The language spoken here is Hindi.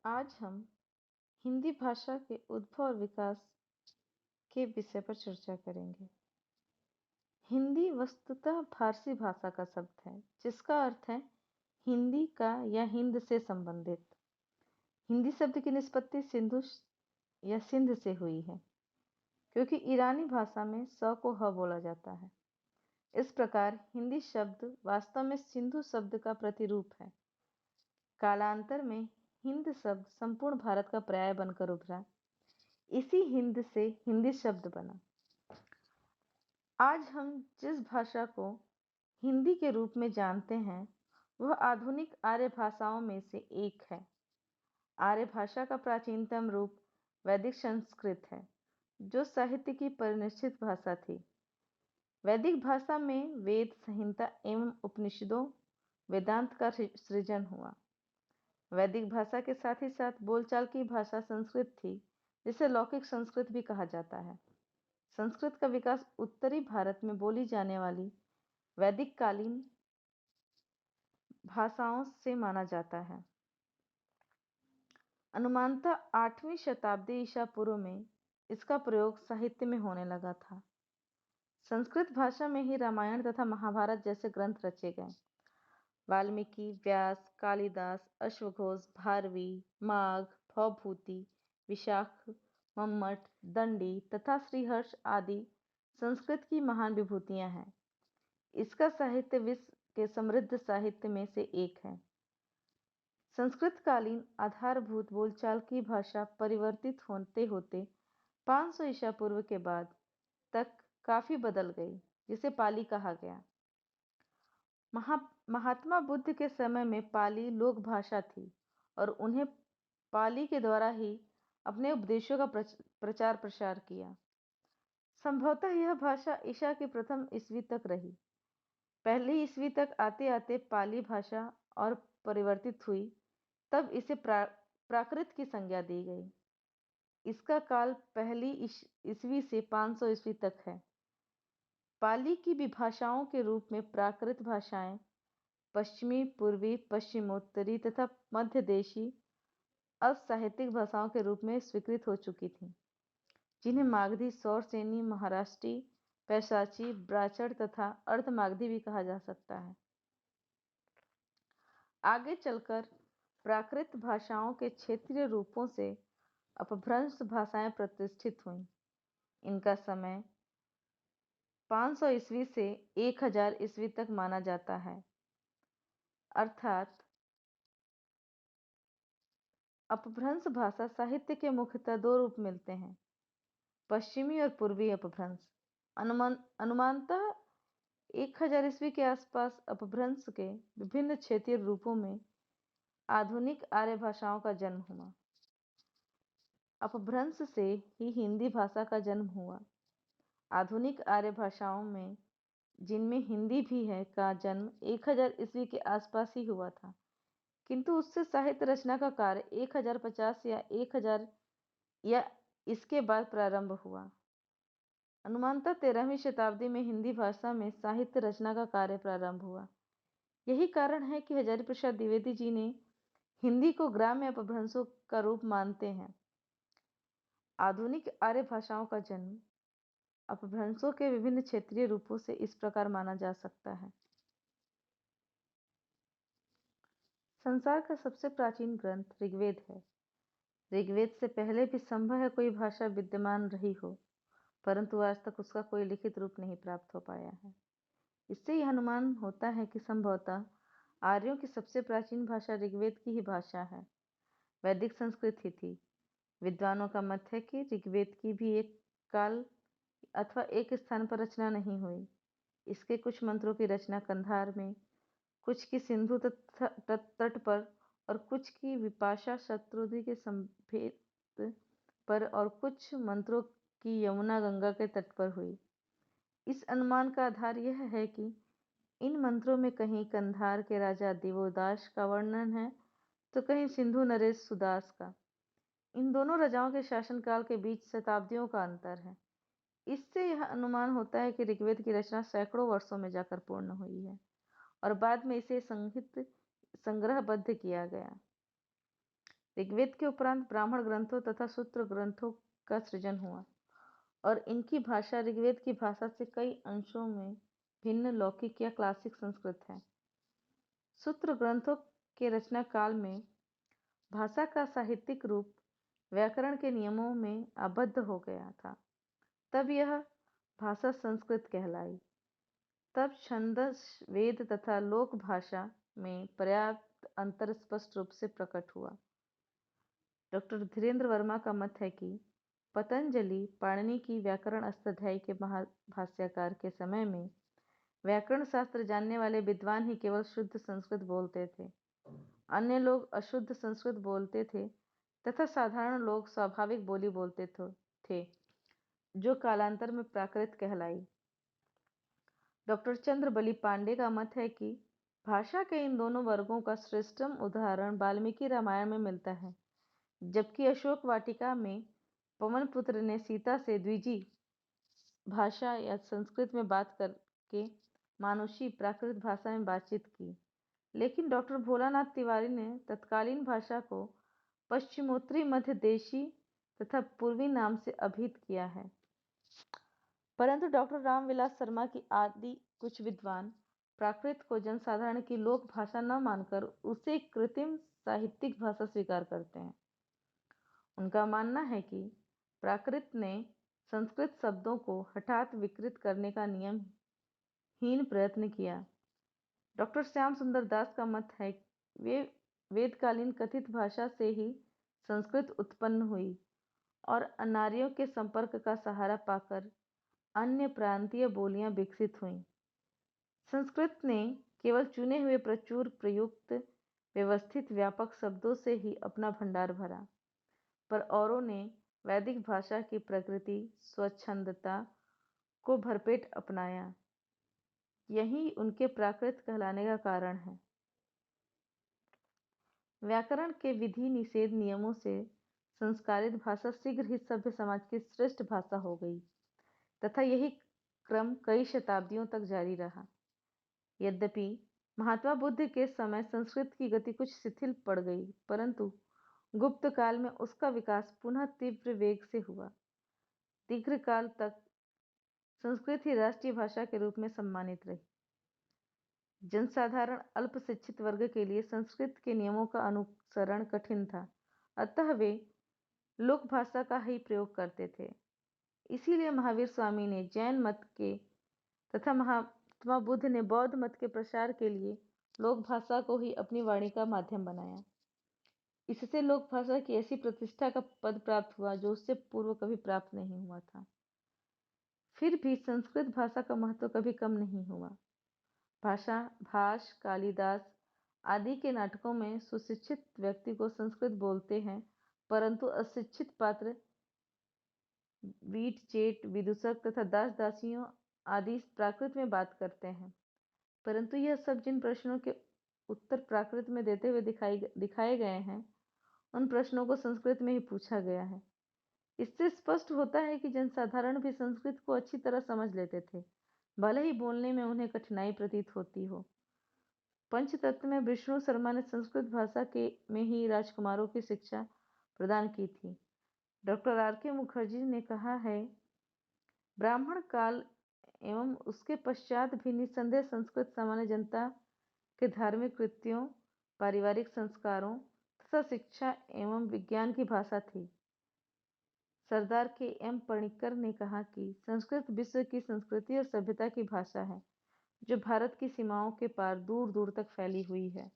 आज हम हिंदी भाषा के उद्भव और विकास के विषय पर चर्चा करेंगे। हिंदी वस्तुतः फारसी भाषा का शब्द है जिसका अर्थ है हिंदी का या हिंद से संबंधित। हिंदी शब्द की निष्पत्ति सिंधु या सिंध से हुई है क्योंकि ईरानी भाषा में स को ह बोला जाता है। इस प्रकार हिंदी शब्द वास्तव में सिंधु शब्द का प्रतिरूप है। कालांतर में हिंद शब्द संपूर्ण भारत का पर्याय बनकर उभरा। इसी हिंद से हिंदी शब्द बना। आज हम जिस भाषा को हिंदी के रूप में जानते हैं वह आधुनिक आर्य भाषाओं में से एक है। आर्य भाषा का प्राचीनतम रूप वैदिक संस्कृत है जो साहित्य की परिनिष्ठित भाषा थी। वैदिक भाषा में वेद संहिता एवं उपनिषदों वेदांत का सृजन हुआ। वैदिक भाषा के साथ ही साथ बोलचाल की भाषा संस्कृत थी जिसे लौकिक संस्कृत भी कहा जाता है। संस्कृत का विकास उत्तरी भारत में बोली जाने वाली वैदिक कालीन भाषाओं से माना जाता है। अनुमानतः 8वीं शताब्दी ईसा पूर्व में इसका प्रयोग साहित्य में होने लगा था। संस्कृत भाषा में ही रामायण तथा महाभारत जैसे ग्रंथ रचे गए। वाल्मीकि, व्यास, कालिदास, अश्वघोष, भारवी, माघ, भवभूति, विशाख, मम्मट, दंडी तथा श्रीहर्ष आदि संस्कृत की महान विभूतियां हैं। इसका साहित्य विश्व के समृद्ध साहित्य में से एक है। संस्कृतकालीन आधारभूत बोलचाल की भाषा परिवर्तित होते होते 500 ईसा पूर्व के बाद तक काफी बदल गई जिसे पाली कहा गया। महात्मा बुद्ध के समय में पाली लोक भाषा थी और उन्हें पाली के द्वारा ही अपने उपदेशों का प्रचार प्रसार किया। संभवतः यह भाषा ईसा की प्रथम ईस्वी तक रही। पहली ईस्वी तक आते आते पाली भाषा और परिवर्तित हुई, तब इसे प्राकृत की संज्ञा दी गई। इसका काल पहली ईस्वी से 500 ईस्वी तक है। पाली की विभाषाओं के रूप में प्राकृत भाषाएं पश्चिमी, पूर्वी, पश्चिमोत्तरी तथा मध्य देशी अब साहित्यिक भाषाओं के रूप में स्वीकृत हो चुकी थीं, जिन्हें मागधी, सौरसेनी, महाराष्ट्री, पैशाची, ब्राह्मण तथा अर्धमागधी भी कहा जा सकता है। आगे चलकर प्राकृत भाषाओं के क्षेत्रीय रूपों से अपभ्रंश भाषाएं प्रतिष्ठित हुईं। इनका समय 500 ईस्वी से 1000 ईस्वी तक माना जाता है। अर्थात अपभ्रंश भाषा साहित्य के मुख्यतः दो रूप मिलते हैं, पश्चिमी और पूर्वी अपभ्रंश। अनुमानतः 1000 ईस्वी के आसपास अपभ्रंश के विभिन्न क्षेत्रीय रूपों में आधुनिक आर्य भाषाओं का जन्म हुआ। अपभ्रंश से ही हिंदी भाषा का जन्म हुआ। आधुनिक आर्य भाषाओं में, जिनमें हिंदी भी है, का जन्म 1000 ईस्वी के आसपास ही हुआ था, किंतु उससे साहित्य रचना का कार्य 1050 या 1000 या इसके बाद प्रारंभ हुआ। अनुमानतः 13वीं शताब्दी में हिंदी भाषा में साहित्य रचना का कार्य प्रारंभ हुआ। यही कारण है कि हजारी प्रसाद द्विवेदी जी ने हिंदी को ग्राम्य अपभ्रंशों का रूप मानते हैं। आधुनिक आर्य भाषाओं का जन्म अपभ्रंशों के विभिन्न क्षेत्रीय रूपों से इस प्रकार माना जा सकता है। संसार का सबसे प्राचीन ग्रंथ ऋग्वेद है। ऋग्वेद से पहले भी संभव है कोई भाषा विद्यमान रही हो, परंतु आज तक उसका कोई लिखित रूप नहीं प्राप्त हो पाया है। इससे यह अनुमान होता है कि संभवतः आर्यों की सबसे प्राचीन भाषा ऋग्वेद की ही भाषा है। वैदिक संस्कृत ही थी। विद्वानों का मत है कि ऋग्वेद की भी एक काल अथवा एक स्थान पर रचना नहीं हुई। इसके कुछ मंत्रों की रचना कंधार में, कुछ की सिंधु तट पर और कुछ की विपाशा शत्रुधि के संभेद पर और कुछ मंत्रों की यमुना गंगा के तट पर हुई। इस अनुमान का आधार यह है कि इन मंत्रों में कहीं कंधार के राजा दिवोदास का वर्णन है तो कहीं सिंधु नरेश सुदास का। इन दोनों राजाओं के शासनकाल के बीच शताब्दियों का अंतर है। इससे यह अनुमान होता है कि ऋग्वेद की रचना सैकड़ों वर्षों में जाकर पूर्ण हुई है और बाद में इसे संग्रहबद्ध किया गया। ऋग्वेद के उपरांत ब्राह्मण ग्रंथों तथा सूत्र ग्रंथों का सृजन हुआ और इनकी भाषा ऋग्वेद की भाषा से कई अंशों में भिन्न लौकिक या क्लासिक संस्कृत है। सूत्र ग्रंथों के रचना काल में भाषा का साहित्यिक रूप व्याकरण के नियमों में आबद्ध हो गया था। तब यह भाषा संस्कृत कहलाई। तब छंदस वेद तथा लोक भाषा में पर्याप्त अंतर स्पष्ट रूप से प्रकट हुआ। डॉक्टर धीरेन्द्र वर्मा का मत है कि पतंजलि पाणिनि की व्याकरण अष्टाध्यायी के महाभाष्यकार के समय में व्याकरण शास्त्र जानने वाले विद्वान ही केवल शुद्ध संस्कृत बोलते थे। अन्य लोग अशुद्ध संस्कृत बोलते थे तथा साधारण लोग स्वाभाविक बोली बोलते थे, जो कालांतर में प्राकृत कहलाई। डॉक्टर चंद्रबली पांडे का मत है कि भाषा के इन दोनों वर्गों का श्रेष्ठतम उदाहरण वाल्मीकि रामायण में मिलता है, जबकि अशोक वाटिका में पवन पुत्र ने सीता से द्विजी भाषा या संस्कृत में बात करके मानुषी प्राकृत भाषा में बातचीत की। लेकिन डॉक्टर भोलानाथ तिवारी ने तत्कालीन भाषा को पश्चिमोत्तरी मध्य देशी तथा पूर्वी नाम से अभिहित किया है। परंतु डॉक्टर रामविलास शर्मा की आदि कुछ विद्वान प्राकृत को जनसाधारण की लोक भाषा न मानकर उसे कृत्रिम साहित्यिक भाषा स्वीकार करते हैं। उनका मानना है कि प्राकृत ने संस्कृत शब्दों को हठात विकृत करने का नियमहीन प्रयत्न किया। डॉक्टर श्याम सुंदर दास का मत है वे वेदकालीन कथित भाषा से ही संस्कृत उत्पन्न हुई और अनार्यों के संपर्क का सहारा पाकर अन्य प्रांतीय बोलियां विकसित हुईं। संस्कृत ने केवल चुने हुए प्रचुर प्रयुक्त व्यवस्थित व्यापक शब्दों से ही अपना भंडार भरा, पर औरों ने वैदिक भाषा की प्रकृति स्वच्छंदता को भरपेट अपनाया। यही उनके प्राकृत कहलाने का कारण है। व्याकरण के विधि निषेध नियमों से संस्कारित भाषा शीघ्र ही सभ्य समाज की श्रेष्ठ भाषा हो गई तथा यही क्रम कई शताब्दियों तक जारी रहा। यद्यपि महात्मा बुद्ध के समय संस्कृत की गति कुछ शिथिल पड़ गई, परंतु गुप्त काल में उसका विकास पुनः तीव्र वेग से हुआ। दीर्घकाल तक संस्कृत ही राष्ट्रीय भाषा के रूप में सम्मानित रही। जनसाधारण अल्प शिक्षित वर्ग के लिए संस्कृत के नियमों का अनुसरण कठिन था, अतः वे लोक भाषा का ही प्रयोग करते थे। इसीलिए महावीर स्वामी ने जैन मत के तथा महात्मा बुद्ध ने बौद्ध मत के प्रसार के लिए लोक भाषा को ही अपनी वाणी का माध्यम बनाया। इससे लोक भाषा की ऐसी प्रतिष्ठा का पद प्राप्त हुआ जो उससे पूर्व कभी प्राप्त नहीं हुआ था। फिर भी संस्कृत भाषा का महत्व कभी कम नहीं हुआ। भाषा भास कालिदास आदि के नाटकों में सुशिक्षित व्यक्ति को संस्कृत बोलते हैं, परंतु अशिक्षित पात्र वीट चेट विदूषक तथा दास दासियों आदि प्राकृत में बात करते हैं। परंतु यह सब जिन प्रश्नों के उत्तर प्राकृत में देते हुए दिखाए गए हैं, उन प्रश्नों को संस्कृत में ही पूछा गया है। इससे स्पष्ट होता है कि जनसाधारण भी संस्कृत को अच्छी तरह समझ लेते थे, भले ही बोलने में उन्हें कठिनाई प्रतीत होती हो। पंचतत्व में विष्णु शर्मा ने संस्कृत भाषा में ही राजकुमारों की शिक्षा प्रदान की थी। Doctor R.K. मुखर्जी ने कहा है, ब्राह्मण काल एवं उसके पश्चात भी निस्संदेह संस्कृत सामान्य जनता के धार्मिक कृत्यों, पारिवारिक संस्कारों तथा शिक्षा एवं विज्ञान की भाषा थी। सरदार K.M. पणिक्कर ने कहा कि संस्कृत विश्व की संस्कृति और सभ्यता की भाषा है, जो भारत की सीमाओं के पार दूर दूर तक फैली हुई है।